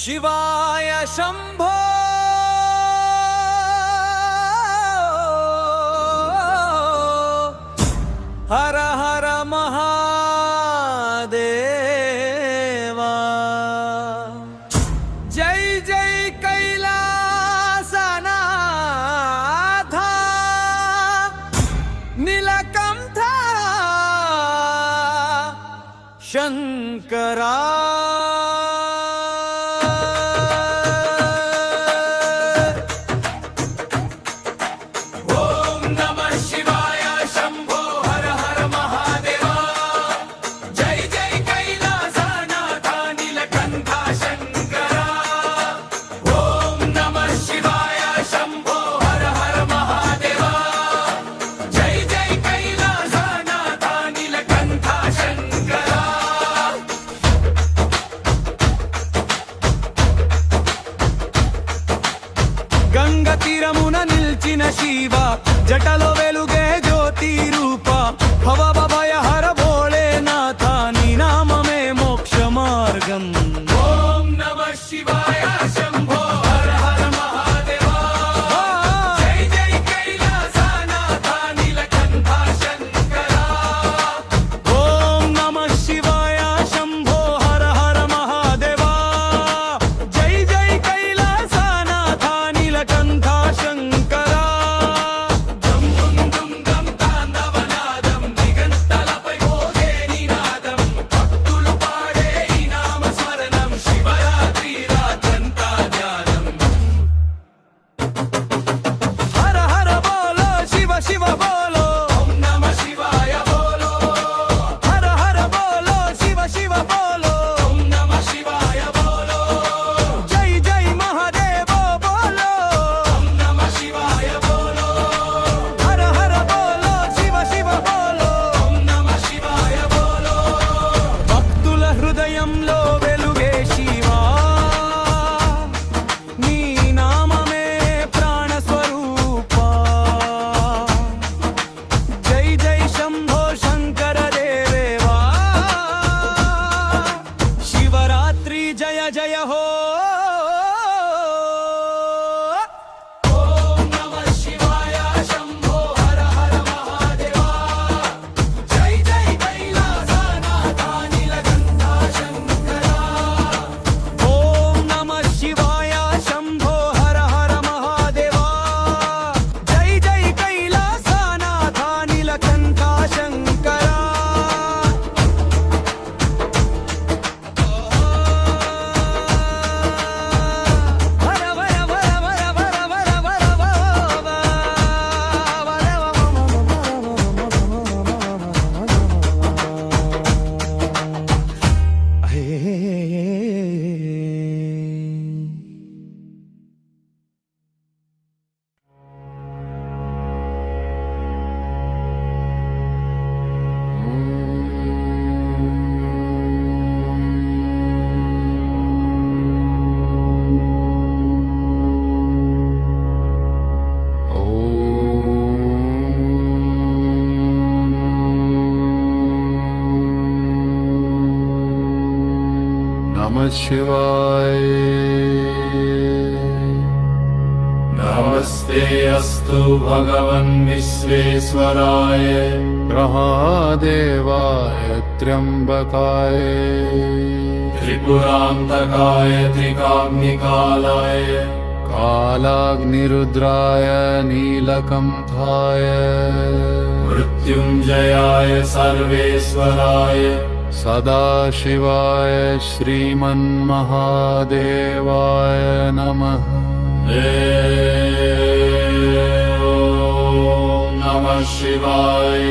शिवाय शंभो हर हर महादेवा जय जय कैलासनाथा नीलकंठ शंकरा గంగ తీరమున నిల్చిన శివ జటలో వెలుగే జ్యోతి రూప భవ భయ హర భోళేనాథ నీ నామమే మోక్ష మార్గం ఓం నమః శివాయ శంభో హర హర మహాదేవా జై జై కైలాసనాథ నీలకంఠ శంకరా ఓం నమః శివాయ శంభో హర హర మహాదేవా జై జై కైలాసనాథ నీలకంఠ శంకరా దం దం దం దం తాండవనాదం దిగంతలపై మోగే నినాదం భక్తులు పాడే ఈ నామ స్మరణం శివరాత్రి రాత్రంతా ధ్యానం హర హర బోలో శివ శివ బోలో ఓం నమః శివాయ బోలో హర హర బోలో శివ శివ బోలో ఓం నమః శివాయ బోలో జై జై మహాదేవో బోలో ఓం నమః శివాయ బోలో హర హర బోలో శివ శివ బోలో ఓం నమః శివాయ బోలో భక్తుల హృదయంలో వెలుగే శివా నీ నామమే ప్రాణ స్వరూపా జై జై శంభో శంకర దేవేవా శివరాత్రి జయ జయ హో ఓం నమః శివాయ శంభో హర హర మహాదేవా జై జై కైలాసనాథ నీలకంఠ శంకరా ఓం నమః శివాయ శంభో హర హర మహాదేవా జై జై కైలాసనాథ నీలకంఠ శంకరా హర వర వర వర వర వర వర नमः शिवाय नमस्ते अस्तु भगवन् विश्वेश्वराय महादेवाय त्र्यंबकाय त्रिपुरान्तकाय त्रिकाग्निकालाय कालाग्निरुद्राय नीलकंठाय मृत्युंजयाय सर्वेश्वराय सदाशिवाय श्रीमन्महादेवाय नमः ओम नमः शिवाय